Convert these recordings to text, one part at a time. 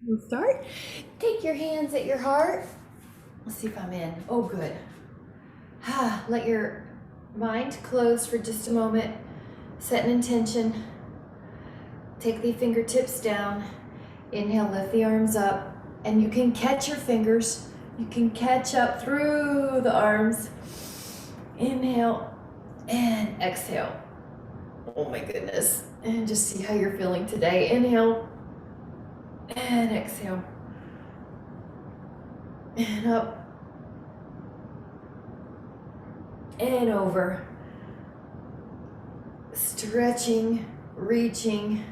We'll start. Take your hands at your heart. Let's see if I'm in. Oh, good. Let your mind close for just a moment. Set an intention. Take the fingertips down. Inhale, lift the arms up. And you can catch your fingers. You can catch up through the arms. Inhale and exhale. Oh my goodness. And just see how you're feeling today. Inhale and exhale. And up. And over. Stretching, reaching.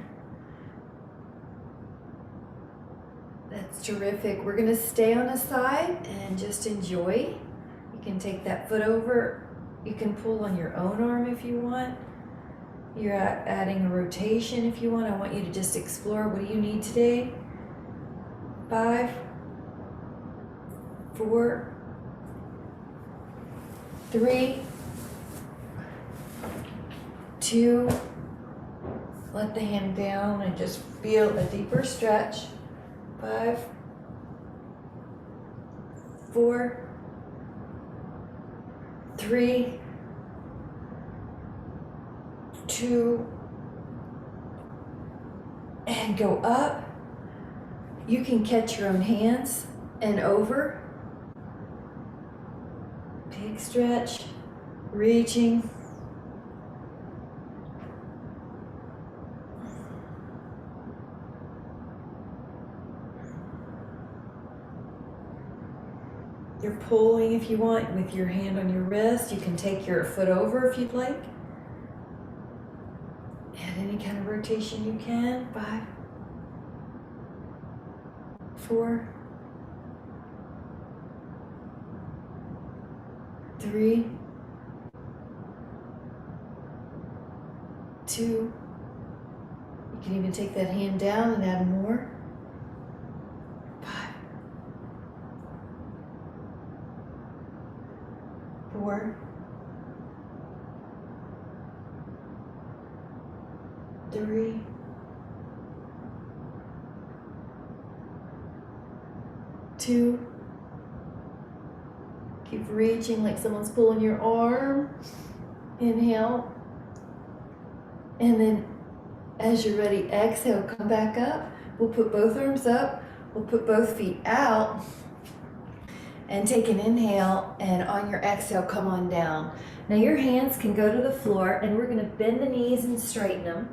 That's terrific. We're gonna stay on a side and just enjoy. You can take that foot over. You can pull on your own arm if you want. You're adding a rotation if you want. I want you to just explore, what do you need today? 5, 4, 3, 2, let the hand down and just feel a deeper stretch. 5, 4, 3, 2, and go up. You can catch your own hands and over. Big stretch, reaching. You're pulling if you want with your hand on your wrist. You can take your foot over if you'd like. Add any kind of rotation you can. 5, 4, 3, 2. You can even take that hand down and add more. 5, 4, 3, 2. Keep reaching like someone's pulling your arm. Inhale. And then as you're ready, exhale, come back up. We'll put both arms up. We'll put both feet out. And take an inhale, and on your exhale, come on down. Now your hands can go to the floor, and we're gonna bend the knees and straighten them.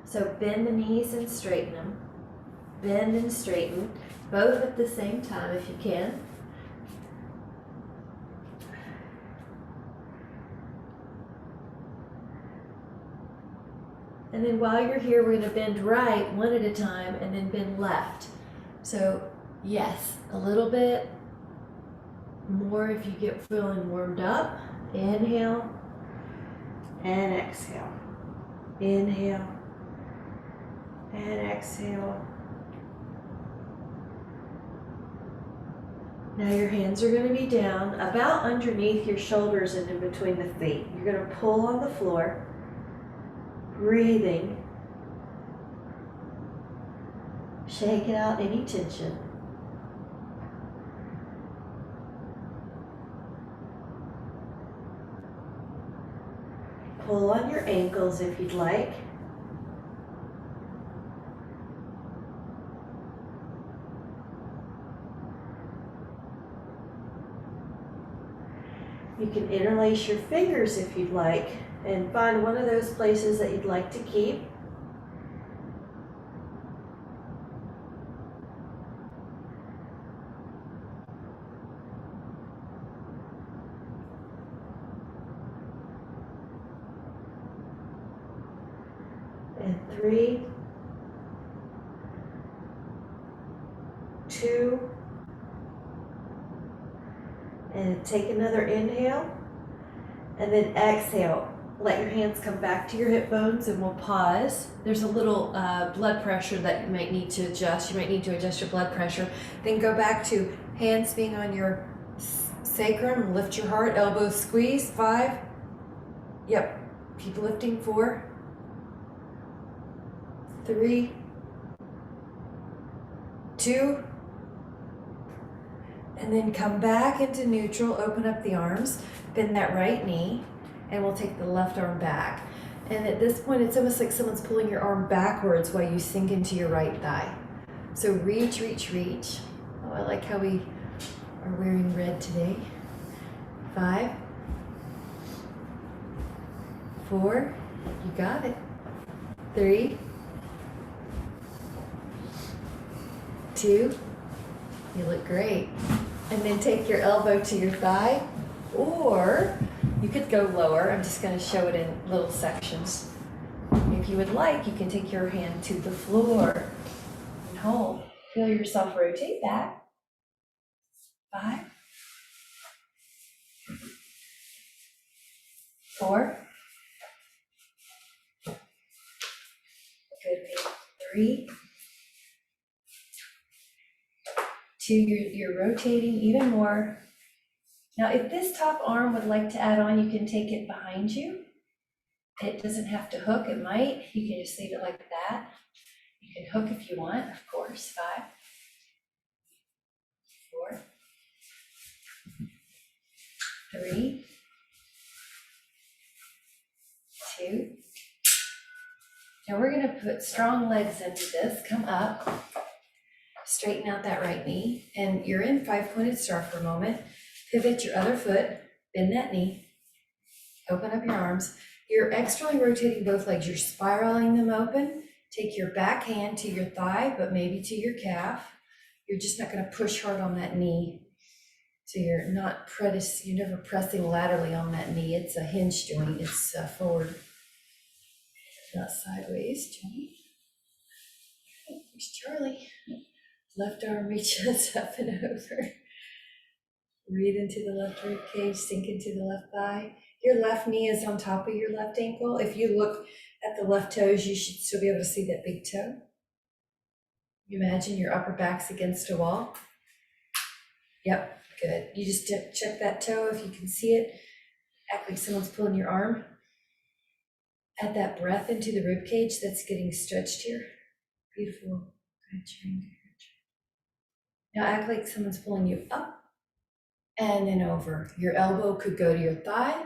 So bend the knees and straighten them. Bend and straighten, both at the same time if you can. And then while you're here, we're gonna bend right one at a time and then bend left. So yes, a little bit more if you get feeling warmed up. Inhale and exhale. Inhale and exhale. Now your hands are going to be down about underneath your shoulders and in between the feet. You're going to pull on the floor, breathing, shaking out any tension. Pull on your ankles if you'd like. You can interlace your fingers if you'd like and find one of those places that you'd like to keep. And 3, 2, and take another inhale, and then exhale. Let your hands come back to your hip bones, and we'll pause. There's a little blood pressure that you might need to adjust. You might need to adjust your blood pressure. Then go back to hands being on your sacrum. Lift your heart, elbows squeeze. 5. Yep. Keep lifting. 4, 3, 2, and then come back into neutral, open up the arms, bend that right knee, and we'll take the left arm back. And at this point, it's almost like someone's pulling your arm backwards while you sink into your right thigh. So reach, reach, reach. Oh, I like how we are wearing red today. 5, 4, you got it. 3, 2, you look great. And then take your elbow to your thigh, or you could go lower. I'm just going to show it in little sections. If you would like, you can take your hand to the floor and hold. Feel yourself rotate back. 5, 4, good. 3, 2, you're rotating even more. Now, if this top arm would like to add on, you can take it behind you. It doesn't have to hook, it might. You can just leave it like that. You can hook if you want, of course. 5, 4, 3, 2. Now we're gonna put strong legs into this. Come up, straighten out that right knee, and you're in 5-pointed star for a moment. Pivot your other foot, bend that knee, open up your arms. You're externally rotating both legs. You're spiraling them open. Take your back hand to your thigh, but maybe to your calf. You're just not gonna push hard on that knee. So you're never pressing laterally on that knee. It's a hinge joint, it's forward, not sideways joint. There's Charlie. Left arm reaches up and over. Breathe into the left rib cage, sink into the left thigh. Your left knee is on top of your left ankle. If you look at the left toes, you should still be able to see that big toe. Imagine your upper back's against a wall. Yep, good. You just check that toe if you can see it. Act like someone's pulling your arm. Add that breath into the rib cage that's getting stretched here. Beautiful. Good. Now act like someone's pulling you up and then over. Your elbow could go to your thigh.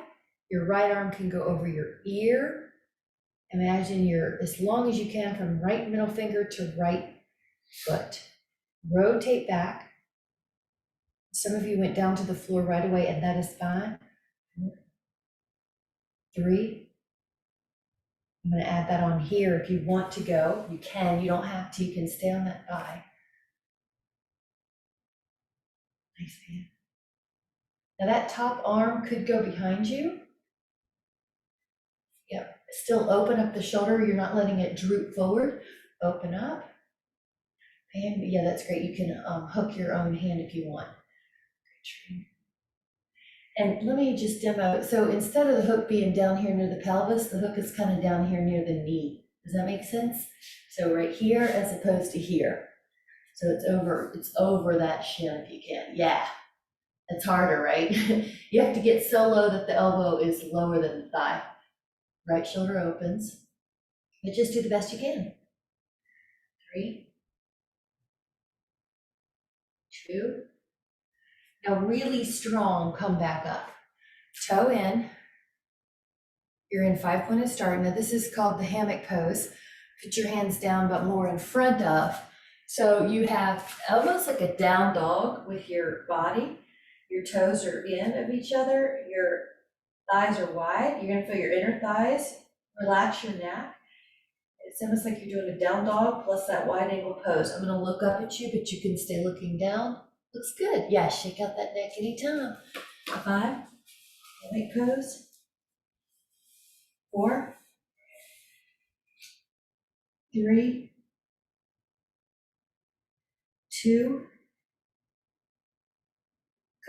Your right arm can go over your ear. Imagine you're as long as you can from right middle finger to right foot. Rotate back. Some of you went down to the floor right away, and that is fine. 3. I'm going to add that on here. If you want to go, you can. You don't have to. You can stay on that thigh. Nice, man. Now that top arm could go behind you. Yep. Still open up the shoulder. You're not letting it droop forward. Open up. And yeah, that's great. You can hook your own hand if you want. And let me just demo. So instead of the hook being down here near the pelvis, the hook is kind of down here near the knee. Does that make sense? So right here as opposed to here. So it's over that shin if you can. Yeah, it's harder, right? You have to get so low that the elbow is lower than the thigh. Right shoulder opens, but just do the best you can. 3, 2. Now really strong, come back up. Toe in. You're in 5-pointed star. Now this is called the hammock pose. Put your hands down, but more in front of. So you have almost like a down dog with your body. Your toes are in of each other. Your thighs are wide. You're gonna feel your inner thighs. Relax your neck. It's almost like you're doing a down dog plus that wide angle pose. I'm gonna look up at you, but you can stay looking down. Looks good. Yeah, shake out that neck anytime. 5, hammock pose. 4, 3, 2.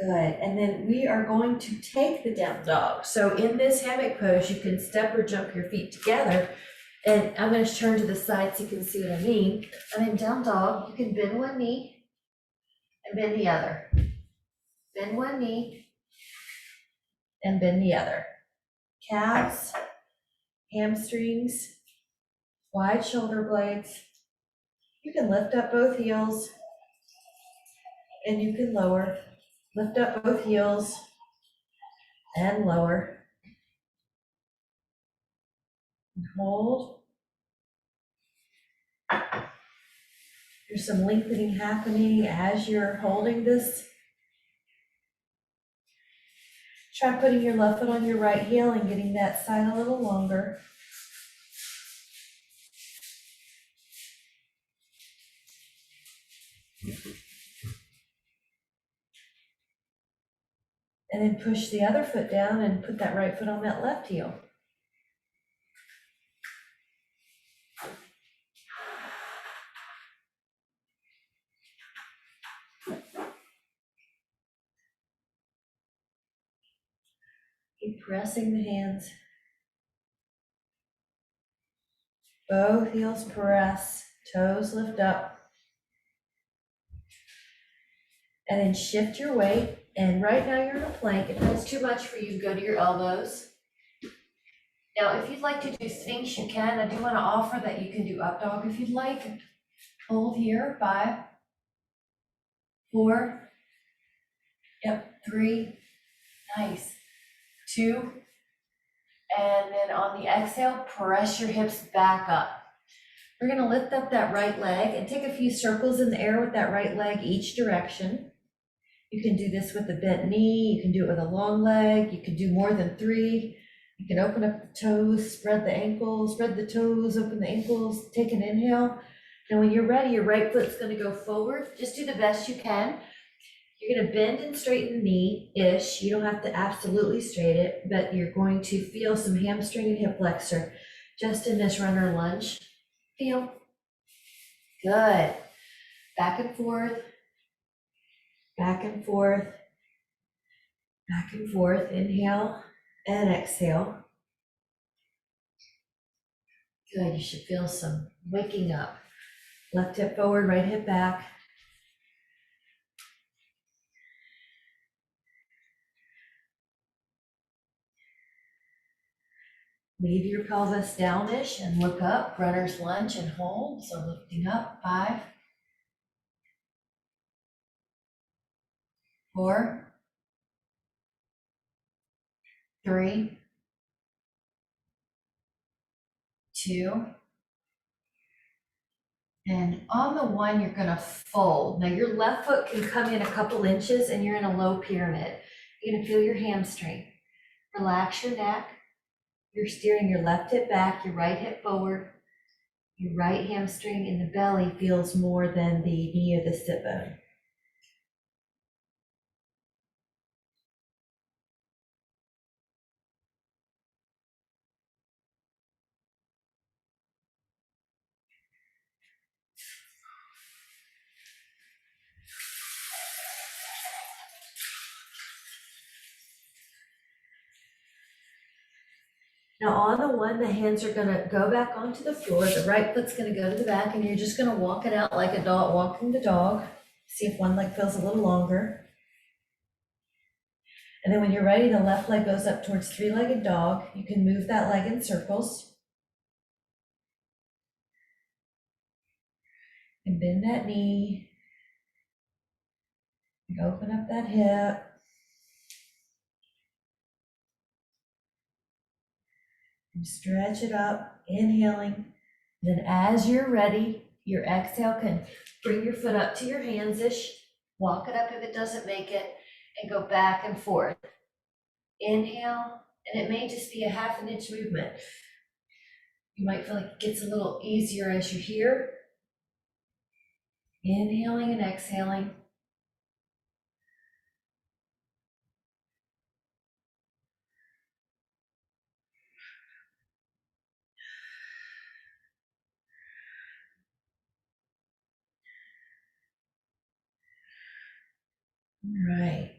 Good. And then we are going to take the down dog. So in this hammock pose, you can step or jump your feet together. And I'm going to turn to the side so you can see what I mean. I'm in down dog. You can bend one knee and bend the other. Bend one knee and bend the other. Calves, hamstrings, wide shoulder blades. You can lift up both heels, and you can lower. Lift up both heels and lower. And hold. There's some lengthening happening as you're holding this. Try putting your left foot on your right heel and getting that side a little longer. And then push the other foot down and put that right foot on that left heel. Keep pressing the hands. Both heels press, toes lift up. And then shift your weight. And right now you're in a plank. If that's too much for you, go to your elbows. Now, if you'd like to do Sphinx, you can. I do want to offer that you can do up dog if you'd like. Hold here, 5, 4, yep, 3, nice, 2, and then on the exhale, press your hips back up. We're gonna lift up that right leg and take a few circles in the air with that right leg each direction. You can do this with a bent knee, you can do it with a long leg, you can do more than 3. You can open up the toes, spread the ankles, spread the toes, open the ankles, take an inhale. And when you're ready, your right foot's gonna go forward. Just do the best you can. You're gonna bend and straighten the knee-ish. You don't have to absolutely straight it, but you're going to feel some hamstring and hip flexor just in this runner lunge. Feel. Good. Back and forth, back and forth, back and forth. Inhale and exhale. Good, you should feel some waking up. Left hip forward, right hip back. Leave your pelvis downish and look up, runner's lunge and hold. So lifting up, 5, 4, 3, 2, and on the 1, you're gonna fold. Now your left foot can come in a couple inches and you're in a low pyramid. You're gonna feel your hamstring. Relax your neck. You're steering your left hip back, your right hip forward. Your right hamstring in the belly feels more than the knee or the sit bone. Now on the 1, the hands are gonna go back onto the floor. The right foot's gonna go to the back and you're just gonna walk it out like a dog, walking the dog. See if one leg feels a little longer. And then when you're ready, the left leg goes up towards 3-legged dog. You can move that leg in circles. And bend that knee. And open up that hip. And stretch it up, inhaling. Then as you're ready, your exhale can bring your foot up to your hands-ish, walk it up if it doesn't make it, and go back and forth. Inhale, and it may just be a ½ inch movement. You might feel like it gets a little easier as you're here. Inhaling and exhaling. All right.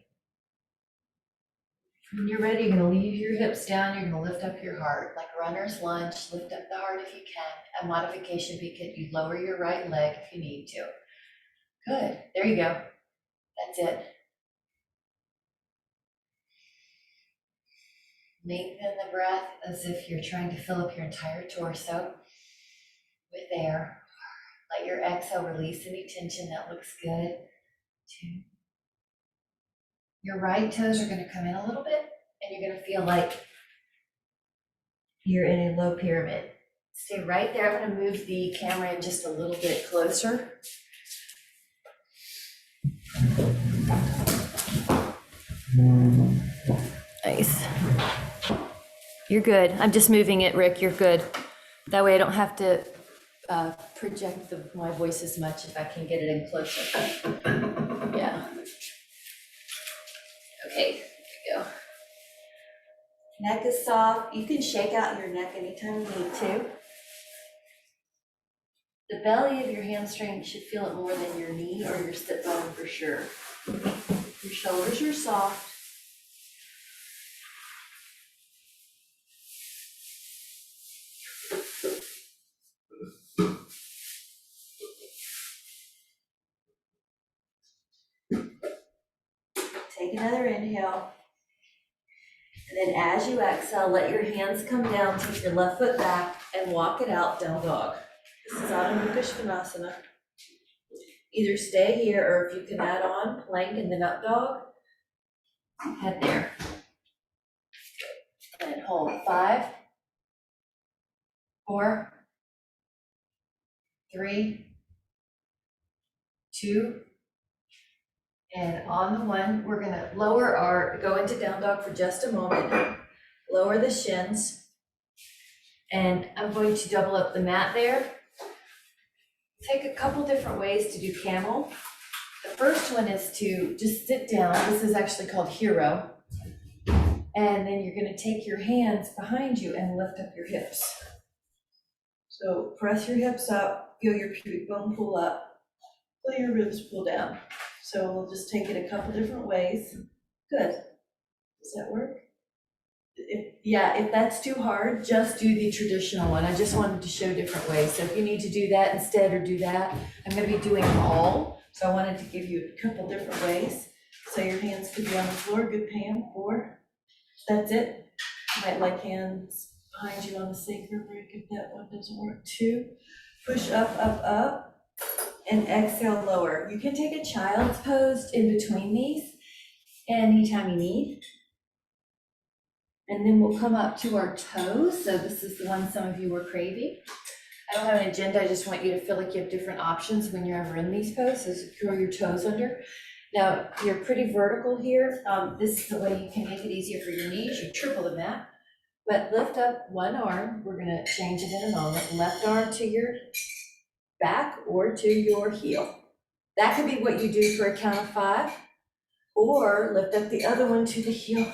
When you're ready, you're going to leave your hips down. You're going to lift up your heart like runner's lunge. Lift up the heart if you can. A modification be that you lower your right leg if you need to. Good. There you go. That's it. Lengthen the breath as if you're trying to fill up your entire torso with air. Let your exhale release any tension. That looks good. 2, Your right toes are gonna come in a little bit, and you're gonna feel like you're in a low pyramid. Stay right there. I'm gonna move the camera in just a little bit closer. Nice. You're good. I'm just moving it, Rick. You're good. That way I don't have to project my voice as much if I can get it in closer. Yeah. Okay, there we go. Neck is soft. You can shake out your neck anytime you need to. The belly of your hamstring should feel it more than your knee or your sit bone for sure. Your shoulders are soft. Take another inhale. And then as you exhale, let your hands come down, take your left foot back and walk it out, down dog. This is Adho Mukha. Either stay here or if you can add on plank and then up dog, head there. And hold 5, 4, 3, 2, and on the 1, we're gonna go into down dog for just a moment, lower the shins, and I'm going to double up the mat there. Take a couple different ways to do camel. The first one is to just sit down. This is actually called hero. And then you're gonna take your hands behind you and lift up your hips. So press your hips up, feel your pubic bone pull up, feel your ribs pull down. So we'll just take it a couple different ways. Good. Does that work? If that's too hard, just do the traditional one. I just wanted to show different ways. So if you need to do that instead or do that, I'm gonna be doing them all. So I wanted to give you a couple different ways. So your hands could be on the floor. Good, Pam. 4. That's it. You might like hands behind you on the sacrum break if that one doesn't work. 2. Push up, up, up. And exhale, lower. You can take a child's pose in between these anytime you need. And then we'll come up to our toes. So this is the one some of you were craving. I don't have an agenda. I just want you to feel like you have different options when you're ever in these poses. Curl your toes under. Now, you're pretty vertical here. This is the way you can make it easier for your knees. You triple the mat. But lift up one arm. We're gonna change it in a moment. Left arm to your back or to your heel. That could be what you do for a count of 5. Or lift up the other one to the heel.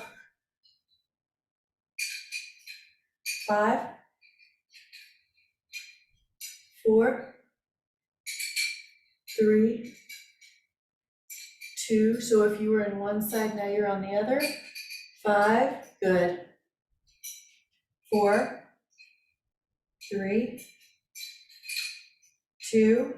5, 4, 3, 2. So if you were on one side, now you're on the other. 5, good. 4, 3, 2.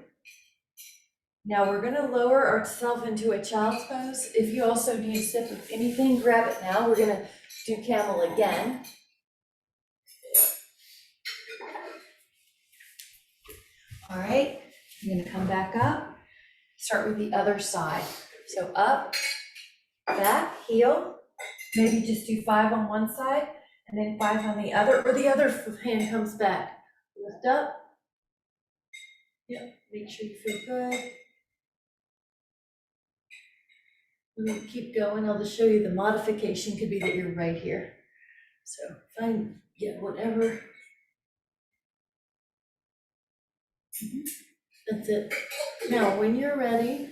Now we're gonna lower ourselves into a child's pose. If you also need a sip of anything, grab it now. We're gonna do camel again. All right, you're gonna come back up. Start with the other side. So up, back, heel. Maybe just do 5 on one side and then 5 on the other, or the other hand comes back. Lift up. Yep, make sure you feel good. We'll keep going. I'll just show you the modification could be that you're right here. So find, whatever. That's it. Now, when you're ready,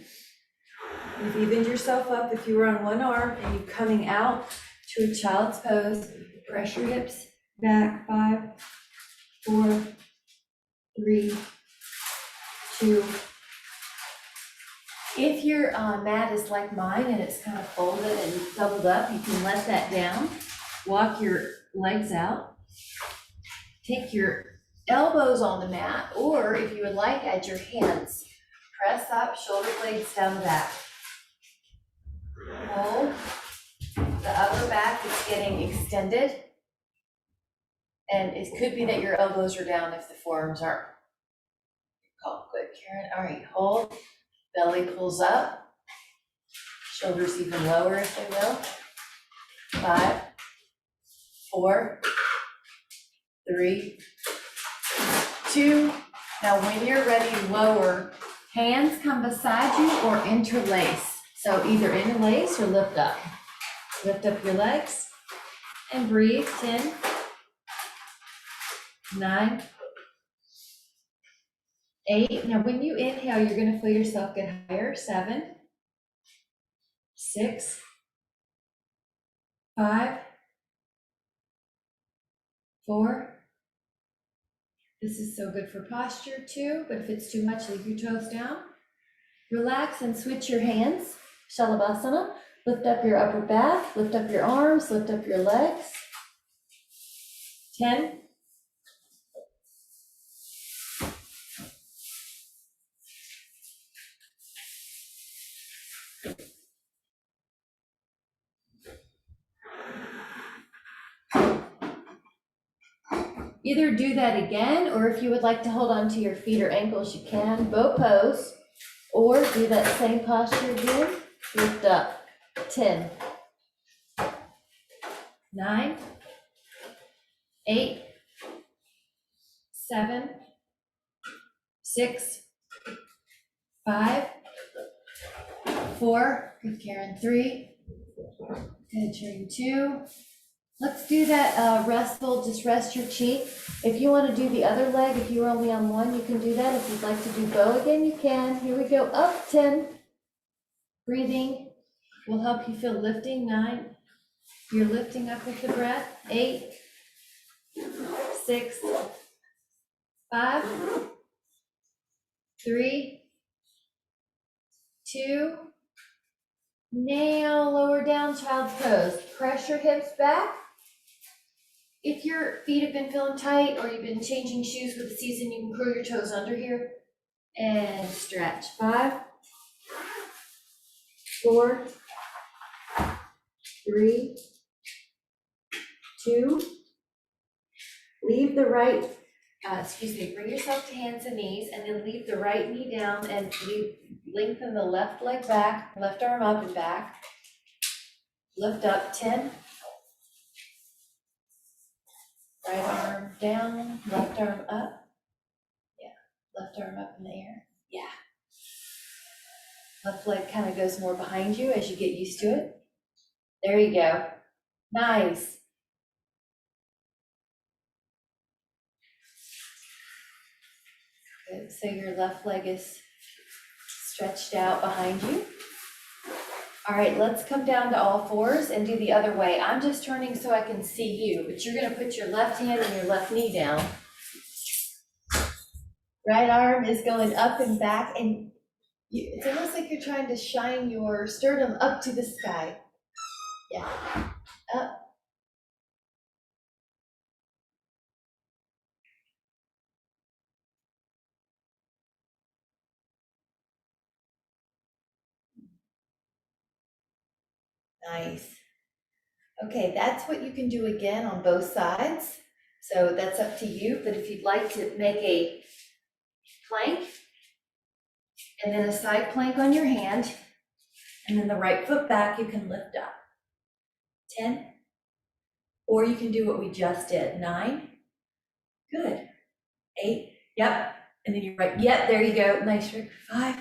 you've evened yourself up. If you were on one arm and you're coming out to a child's pose, press your hips back. 5, 4, 3, 2. If your mat is like mine and it's kind of folded and doubled up, you can let that down. Walk your legs out. Take your elbows on the mat, or if you would like, add your hands. Press up, shoulder blades down the back. Hold. The upper back is getting extended. And it could be that your elbows are down if the forearms aren't. Oh, good, Karen. All right, hold. Belly pulls up. Shoulders even lower if they will. 5, 4, 3, 2. Now when you're ready to lower, hands come beside you or interlace. So either interlace or lift up. Lift up your legs and breathe. 10, 9, 8. Now when you inhale, you're going to feel yourself get higher. 7, 6, 5, 4. This is so good for posture too, but if it's too much, leave your toes down. Relax and switch your hands. Shalabhasana. Lift up your upper back, lift up your arms, lift up your legs. 10. Either do that again, or if you would like to hold on to your feet or ankles, you can. Bow pose, or do that same posture again. Lift up. 10, 9, 8, 7, 6, 5, 4. Good, Karen. 3. Good, Karen. 2. Let's do that restful, just rest your cheek. If you want to do the other leg, if you're only on one, you can do that. If you'd like to do bow again, you can. Here we go, up. 10. Breathing will help you feel lifting. 9. You're lifting up with the breath. 8, 6, 5, 3, 2. Now lower down, child's pose. Press your hips back. If your feet have been feeling tight or you've been changing shoes for the season, you can curl your toes under here and stretch. 5, 4, 3, 2. Leave the right, bring yourself to hands and knees, and then leave the right knee down and lengthen the left leg back, left arm up and back. Lift up. 10. Right arm down, left arm up. Yeah, left arm up in the air. Yeah. Left leg kind of goes more behind you as you get used to it. There you go. Nice. Good. So your left leg is stretched out behind you. All right, let's come down to all fours and do the other way. I'm just turning so I can see you, but you're going to put your left hand and your left knee down. Right arm is going up and back, and it's almost like you're trying to shine your sternum up to the sky. Yeah, up. Nice. Okay, that's what you can do again on both sides. So that's up to you, but if you'd like to make a plank and then a side plank on your hand, and then the right foot back, you can lift up. 10. Or you can do what we just did. 9. Good. 8. Yep. And then you're right. Yep. There you go. Nice. 5.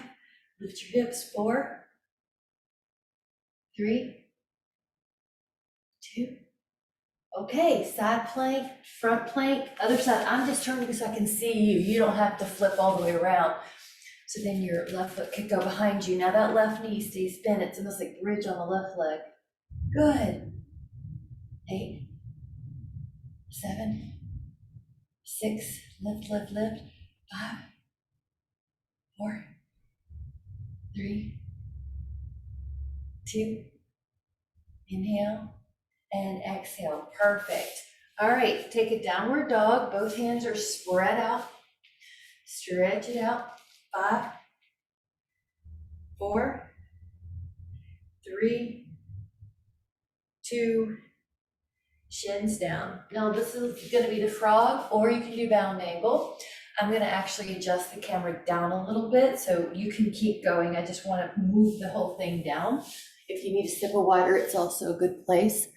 Lift your hips. 4. 3. 2. Okay. Side plank, front plank, other side. I'm just turning so I can see you. You don't have to flip all the way around. So then your left foot can go behind you. Now that left knee stays bent. It's almost like bridge on the left leg. Good. 8. 7. 6. Lift, lift, lift. 5. 4. 3. 2. Inhale and exhale. Perfect. All right, take a downward dog. Both hands are spread out. Stretch it out. 5, 4, 3, 2, shins down. Now this is going to be the frog, or you can do bound angle. I'm going to actually adjust the camera down a little bit so you can keep going. I just want to move the whole thing down. If you need a sip of water, it's also a good place.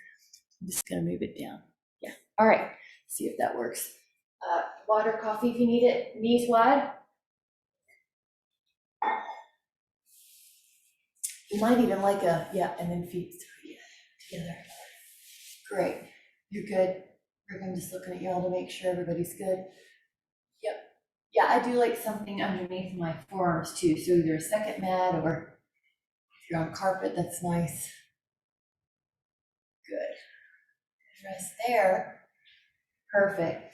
I'm just gonna move it down. Yeah, all right, see if that works. Water, coffee if you need it, knees wide. You might even like yeah, and then feet together. Great, you're good. Rick, I'm just looking at y'all to make sure everybody's good. Yep. Yeah, I do like something underneath my forearms too, so either a second mat or if you're on carpet, that's nice. Good. Rest there. Perfect.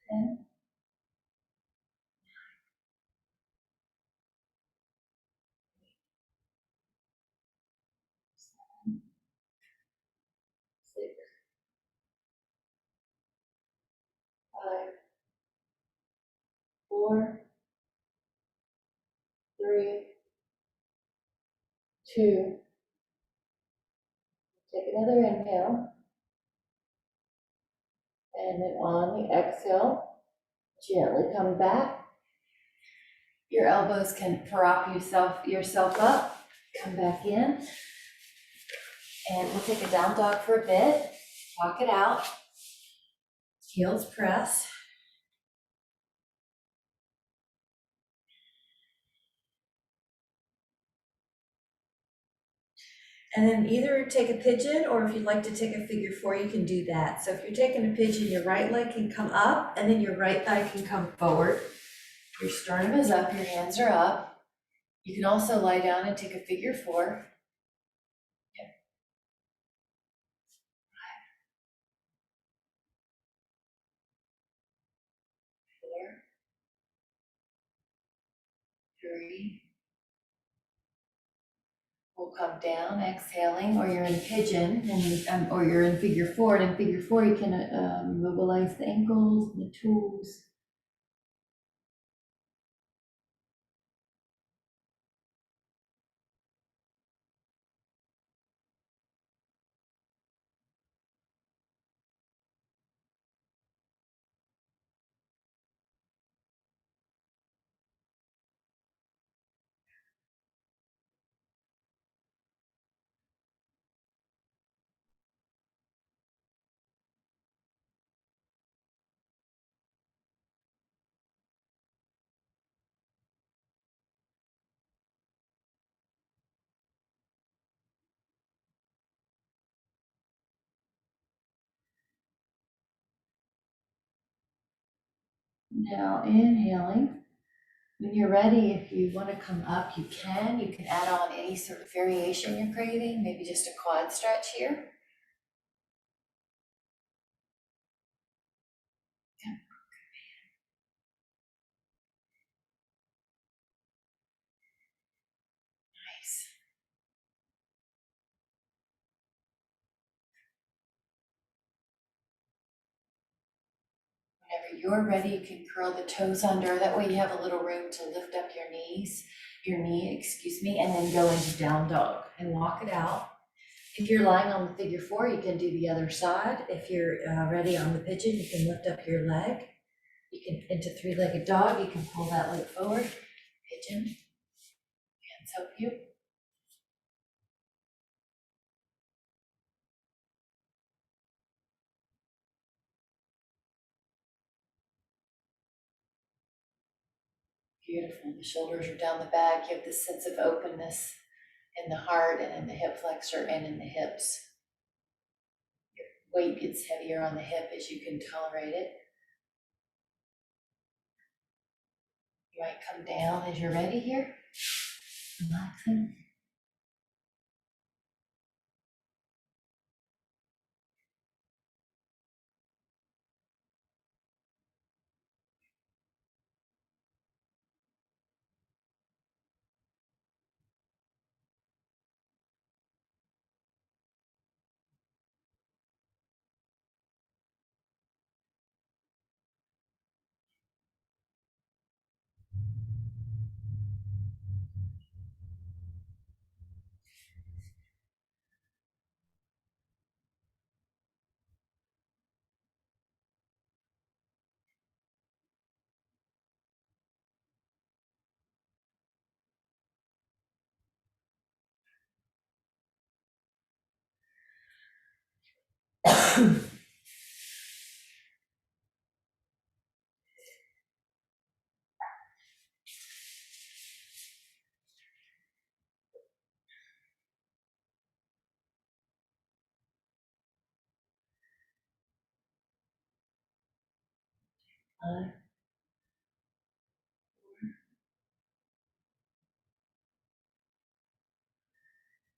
Ten, six, 5, 4, 3, 2. Take another inhale, and then on the exhale, gently come back. Your elbows can prop yourself up. Come back in, and we'll take a down dog for a bit. Walk it out. Heels press. And then either take a pigeon, or if you'd like to take a figure 4, you can do that. So if you're taking a pigeon, your right leg can come up, and then your right thigh can come forward. Your sternum is up, your hands are up. You can also lie down and take a figure 4. Yeah. 4, 3. We'll come down, exhaling, or you're in pigeon, and or you're in figure 4. And in figure 4, you can mobilize the ankles and the toes. Now inhaling. When you're ready, if you want to come up, you can. You can add on any sort of variation you're craving, maybe just a quad stretch here. Yeah, nice. Whenever you're ready, you can curl the toes under. That way you have a little room to lift up your knee, and then go into down dog and walk it out. If you're lying on the figure 4, you can do the other side. If you're ready on the pigeon, you can lift up your leg. You can into 3-legged dog, you can pull that leg forward. Pigeon, hands help you. Beautiful. The shoulders are down the back. You have this sense of openness in the heart and in the hip flexor and in the hips. Your weight gets heavier on the hip as you can tolerate it. You might come down as you're ready here. Relaxing.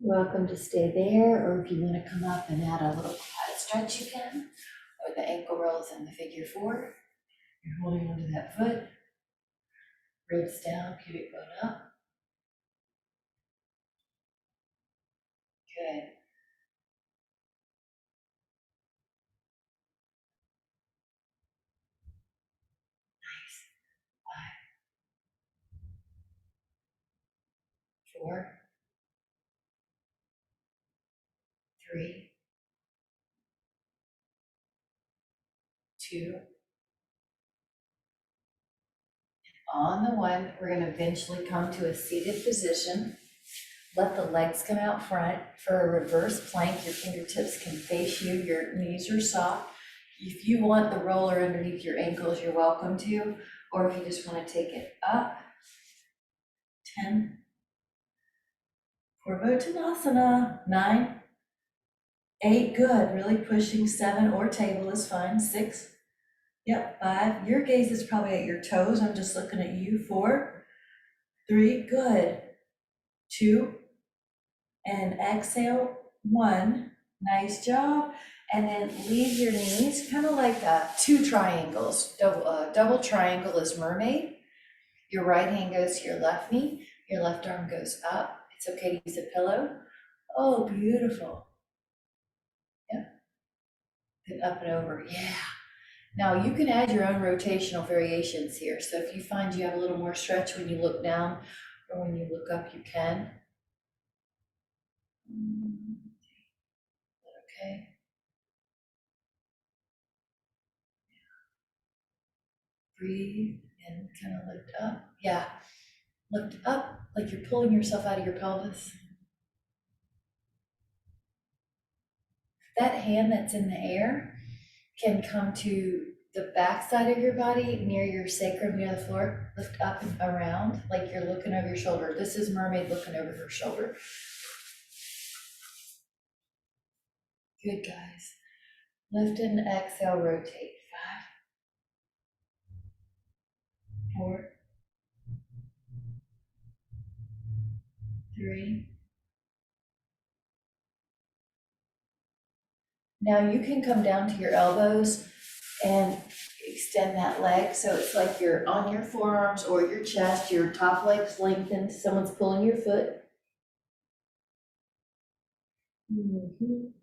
Welcome to stay there, or if you want to come up and add a little quad stretch, you can, or the ankle rolls and the figure four. You're holding onto that foot, ribs down, pubic bone up. Good. Nice. 5, 4, 3, 2. On the one, we're going to eventually come to a seated position. Let the legs come out front for a reverse plank. Your fingertips can face you. Your knees are soft. If you want the roller underneath your ankles, you're welcome to. Or if you just want to take it up, 10. Purvottanasana, 9, 8, good. Really pushing. 7, or table is fine. 6, yep, 5. Your gaze is probably at your toes. I'm just looking at you. 4, 3, good. 2, and exhale, 1. Nice job. And then leave your knees kind of like 2 triangles. Double triangle is mermaid. Your right hand goes to your left knee. Your left arm goes up. It's okay to use a pillow. Oh, beautiful. Yep. Then up and over. Yeah. Now you can add your own rotational variations here. So if you find you have a little more stretch when you look down or when you look up, you can. Okay. Breathe and kind of lift up. Yeah. Lift up like you're pulling yourself out of your pelvis. That hand that's in the air can come to the back side of your body, near your sacrum, near the floor. Lift up and around like you're looking over your shoulder. This is mermaid looking over her shoulder. Good, guys. Lift and exhale, rotate. 5, 4, 3. Now you can come down to your elbows and extend that leg. So it's like you're on your forearms or your chest, your top leg's lengthened. Someone's pulling your foot. Mhm.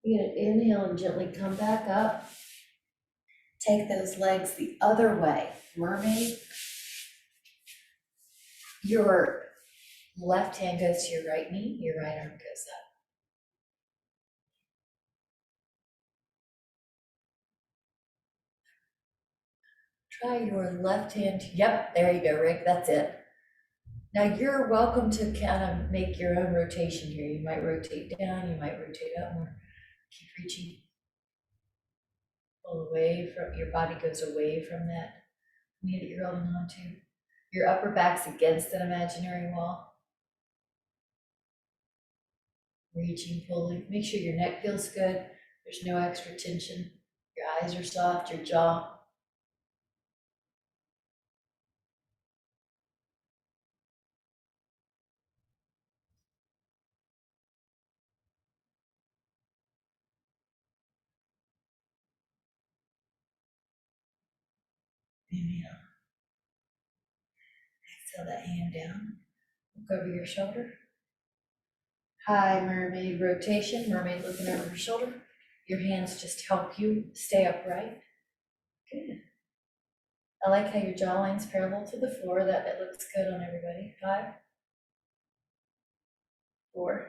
You're gonna inhale and gently come back up. Take those legs the other way. Mermaid. Your left hand goes to your right knee, your right arm goes up. Try your left hand, yep, there you go, Rick, that's it. Now you're welcome to kind of make your own rotation here. You might rotate down, you might rotate up more. Keep reaching. Pull away from, your body goes away from that knee that you're holding on to. Your upper back's against an imaginary wall. Reaching, pulling. Make sure your neck feels good. There's no extra tension. Your eyes are soft, your jaw. Inhale. Exhale that hand down. Look over your shoulder. High mermaid rotation, mermaid looking over her shoulder. Your hands just help you stay upright. Good. I like how your jawline's parallel to the floor. That looks good on everybody. 5, 4,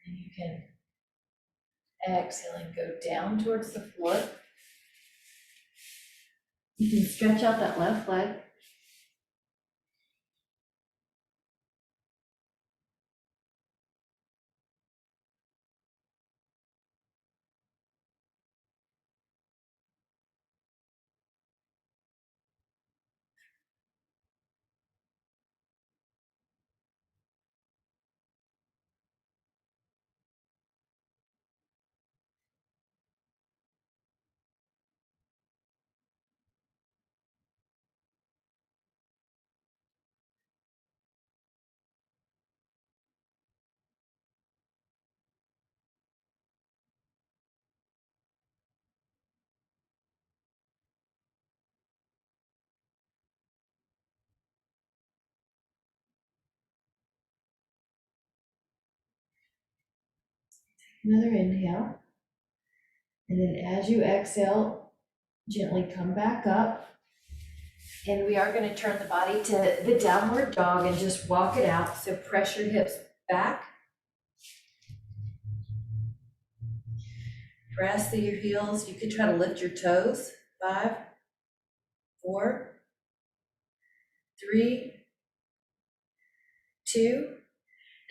and you can exhale and go down towards the floor. You can stretch out that left leg. Another inhale. And then as you exhale, gently come back up. And we are going to turn the body to the downward dog and just walk it out. So press your hips back. Press through your heels. You can try to lift your toes. 5, 4, 3, 2.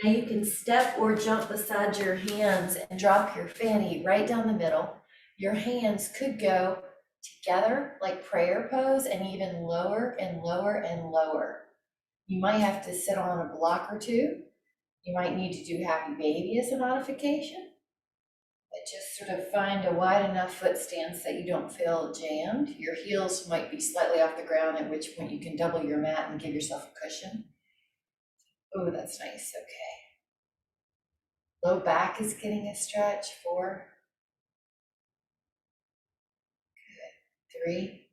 Now you can step or jump beside your hands and drop your fanny right down the middle. Your hands could go together like prayer pose and even lower and lower and lower. You might have to sit on a block or two. You might need to do happy baby as a modification, but just sort of find a wide enough foot stance that you don't feel jammed. Your heels might be slightly off the ground, at which point you can double your mat and give yourself a cushion. Oh, that's nice, okay. Low back is getting a stretch. 4, good, 3.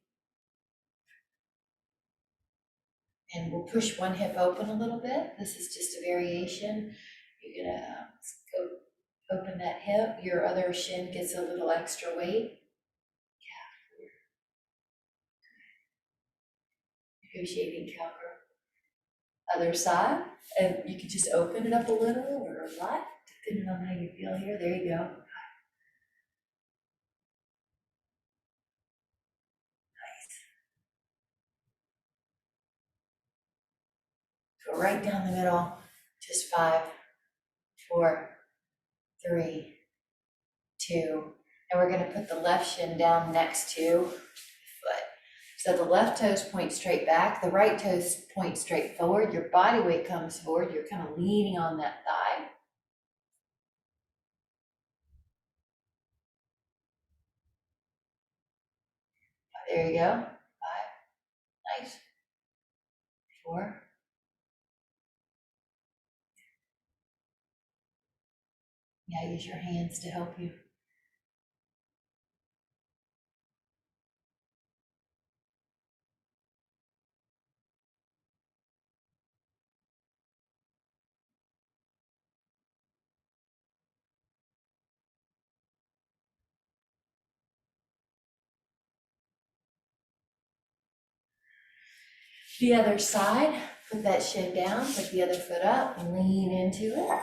And we'll push one hip open a little bit. This is just a variation. You're gonna go open that hip. Your other shin gets a little extra weight. Yeah. Negotiating cowgirl. Other side. And you can just open it up a little or a lot, depending on how you feel here. There you go. Go right down the middle. Just 5, 4, 3, 2. And we're going to put the left shin down next to the foot. So the left toes point straight back, the right toes point straight forward. Your body weight comes forward. You're kind of leaning on that thigh. There you go. 5. Nice. 4. Yeah, use your hands to help you. The other side, put that shin down, put the other foot up, and lean into it.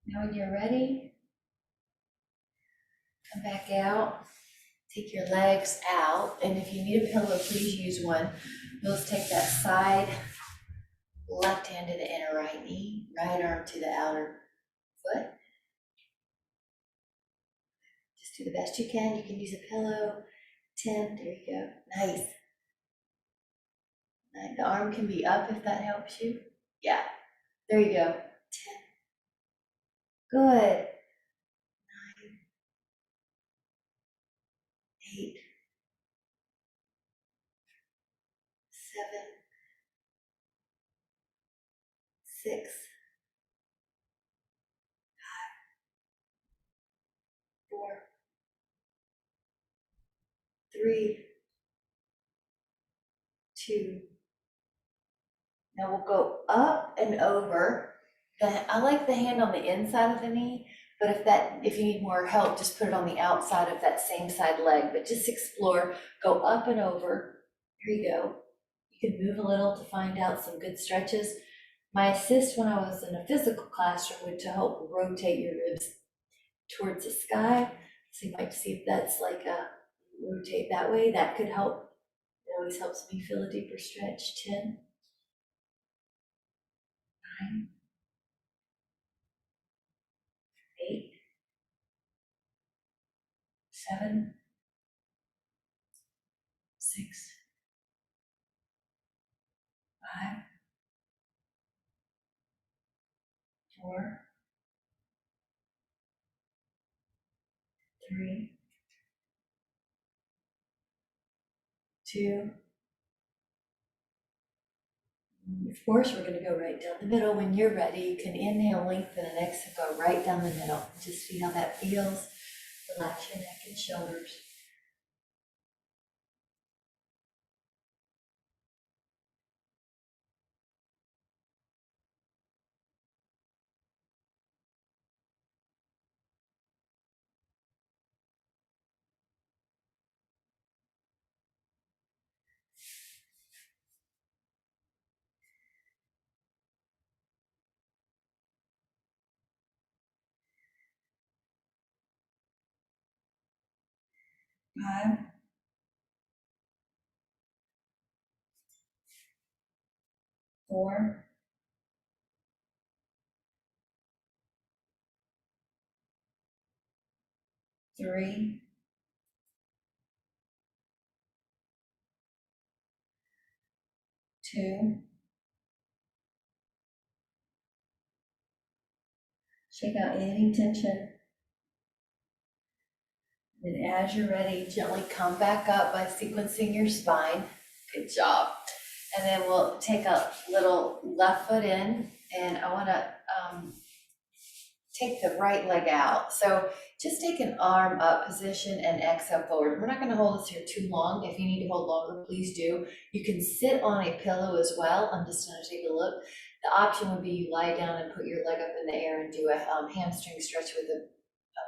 Now when you're ready, come back out, take your legs out, and if you need a pillow, please use one. You'll just take that side, left hand to the inner right knee, right arm to the outer foot. Just do the best you can. You can use a pillow. 10, there you go. Nice. The arm can be up if that helps you. Yeah, there you go. 10. Good. 9, 8, 7, 6, 4, 3, 2. Now we'll go up and over. I like the hand on the inside of the knee, but if you need more help, just put it on the outside of that same side leg. But just explore, go up and over. There you go. You can move a little to find out some good stretches. My assist when I was in a physical classroom would to help rotate your ribs towards the sky. So you might see if that's like a rotate that way. That could help. It always helps me feel a deeper stretch. 10, 9, 8, 7, 6, 5, 4, 3, 2. Of course, we're going to go right down the middle. When you're ready, you can inhale, lengthen, and exhale, go right down the middle. Just see how that feels. Relax your neck and shoulders. 5, 4, 3, 2. Shake out any tension. And as you're ready, gently come back up by sequencing your spine. Good job. And then we'll take a little left foot in, and I want to take the right leg out. So just take an arm up position and exhale forward. We're not going to hold this here too long. If you need to hold longer, please do. You can sit on a pillow as well. I'm just going to take a look. The option would be you lie down and put your leg up in the air and do a hamstring stretch with a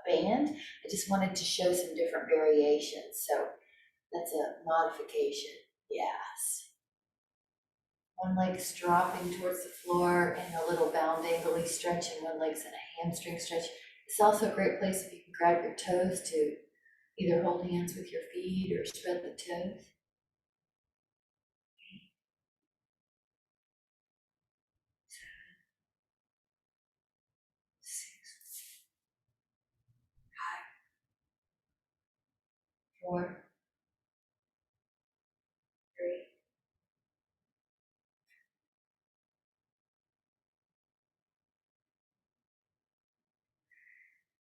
band. I just wanted to show some different variations. So that's a modification. Yes. One leg's dropping towards the floor and a little bound ankle stretch, and one leg's in a hamstring stretch. It's also a great place if you can grab your toes to either hold hands with your feet or spread the toes. 6, 4, 3.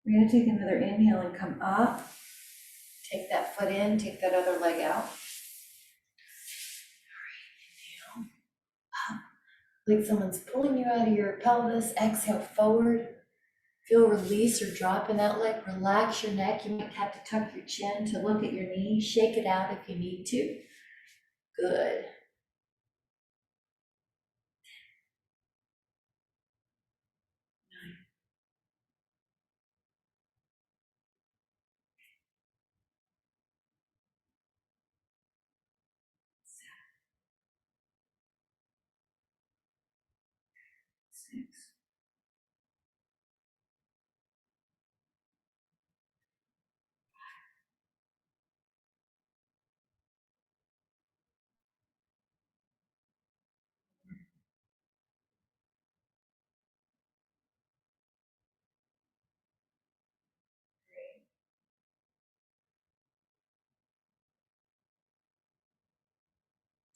We're going to take another inhale and come up. Take that foot in, take that other leg out. Inhale, up. Like someone's pulling you out of your pelvis. Exhale, forward. Feel release or drop in that leg. Relax your neck. You might have to tuck your chin to look at your knees. Shake it out if you need to. Good. 9, 7, 6,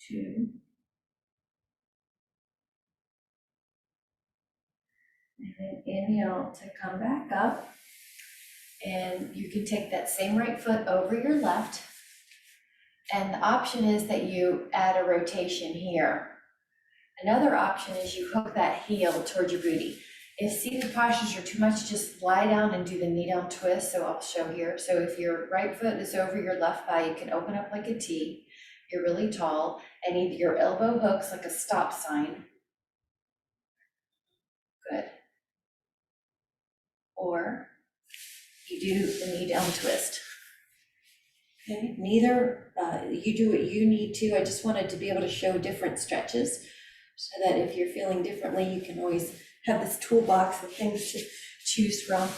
2. And then inhale to come back up. And you can take that same right foot over your left. And the option is that you add a rotation here. Another option is you hook that heel towards your booty. If seated postures are too much, just lie down and do the knee down twist. So I'll show here. So if your right foot is over your left thigh, you can open up like a T. You're really tall, and either your elbow hooks like a stop sign. Good. Or you do the knee down twist. Okay, neither, you do what you need to. I just wanted to be able to show different stretches so that if you're feeling differently, you can always have this toolbox of things to choose from.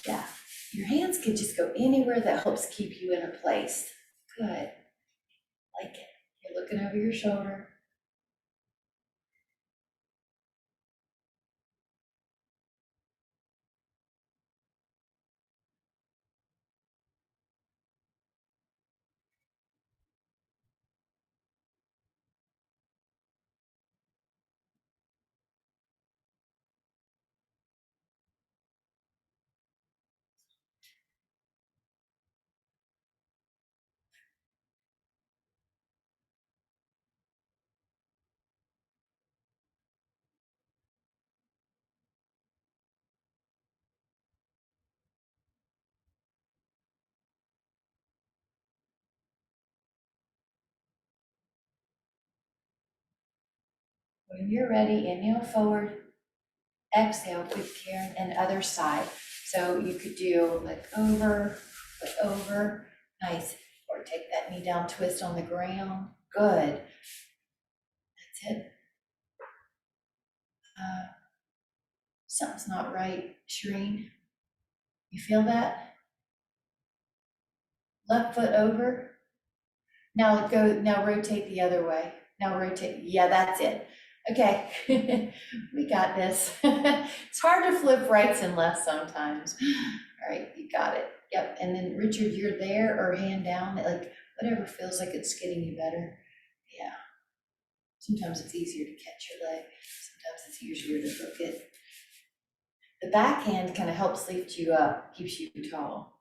Yeah, your hands can just go anywhere that helps keep you in a place. Good, like it. You're looking over your shoulder. When you're ready, inhale forward, exhale with care, and other side. So you could do like over, nice. Or take that knee down, twist on the ground. Good. That's it. Something's not right, Shireen. You feel that? Left foot over. Now rotate the other way. Now rotate. Yeah, that's it. Okay, we got this. It's hard to flip rights and lefts sometimes. All right, you got it. Yep, and then Richard, you're there or hand down, like whatever feels like it's getting you better. Yeah, sometimes it's easier to catch your leg. Sometimes it's easier to hook it. The backhand kind of helps lift you up, keeps you tall.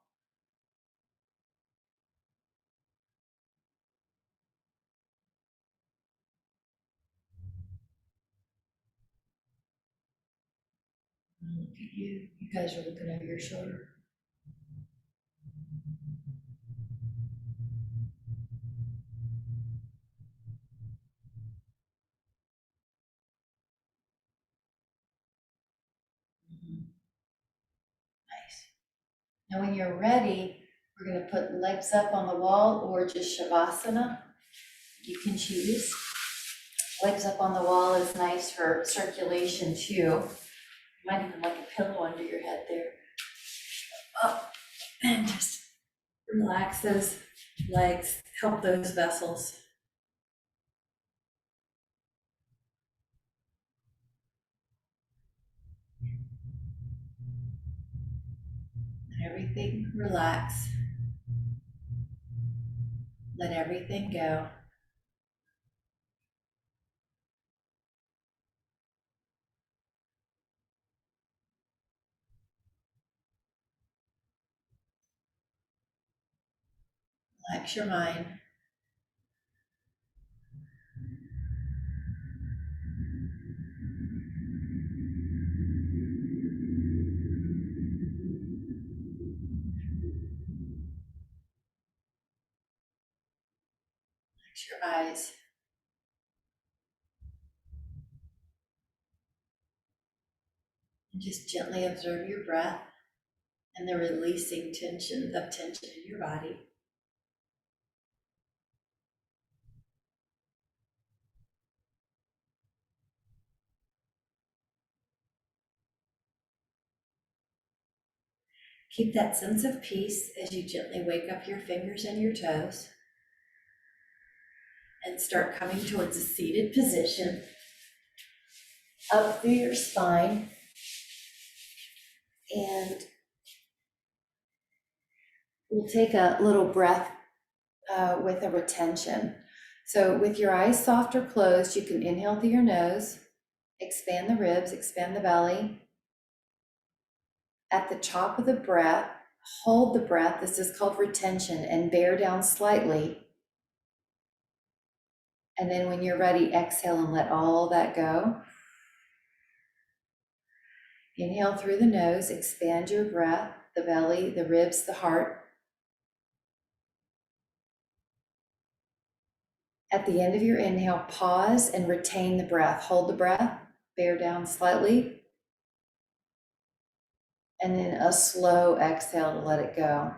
Look at you. You guys are looking over your shoulder. Nice. Now when you're ready, we're going to put legs up on the wall or just Shavasana. You can choose. Legs up on the wall is nice for circulation too. You might even like a pillow under your head there. Up and just relax those legs, help those vessels. Let everything relax. Let everything go. Relax your mind. Relax your eyes. And just gently observe your breath and the releasing tension in your body. Keep that sense of peace as you gently wake up your fingers and your toes and start coming towards a seated position up through your spine. And we'll take a little breath with a retention. So with your eyes soft or closed, you can inhale through your nose, expand the ribs, expand the belly. At the top of the breath, hold the breath. This is called retention, and bear down slightly. And then when you're ready, exhale and let all that go. Inhale through the nose, expand your breath, the belly, the ribs, the heart. At the end of your inhale, pause and retain the breath. Hold the breath, bear down slightly. And then a slow exhale to let it go.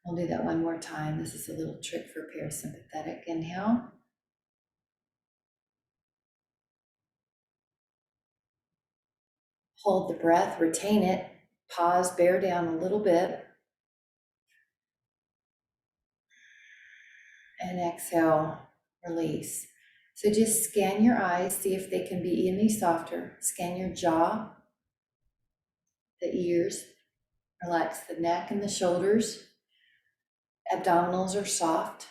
We'll do that one more time. This is a little trick for parasympathetic. Inhale. Hold the breath, retain it. Pause, bear down a little bit. And exhale, release. So just scan your eyes, see if they can be any softer. Scan your jaw, the ears. Relax the neck and the shoulders. Abdominals are soft.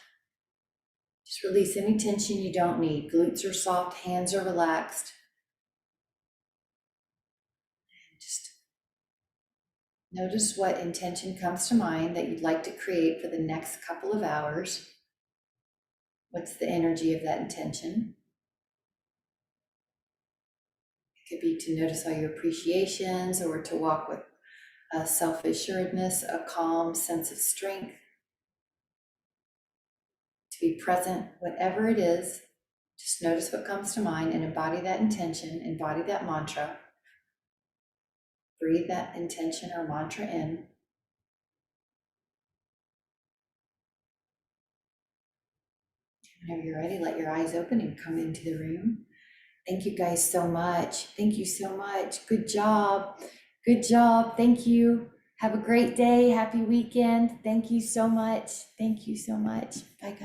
Just release any tension you don't need. Glutes are soft, hands are relaxed. And just notice what intention comes to mind that you'd like to create for the next couple of hours. What's the energy of that intention? It could be to notice all your appreciations, or to walk with a self-assuredness, a calm sense of strength. To be present, whatever it is, just notice what comes to mind and embody that intention, embody that mantra. Breathe that intention or mantra in. Whenever you're ready, let your eyes open and come into the room. Thank you guys so much. Thank you so much. Good job. Good job. Thank you. Have a great day. Happy weekend. Thank you so much. Thank you so much. Bye, guys.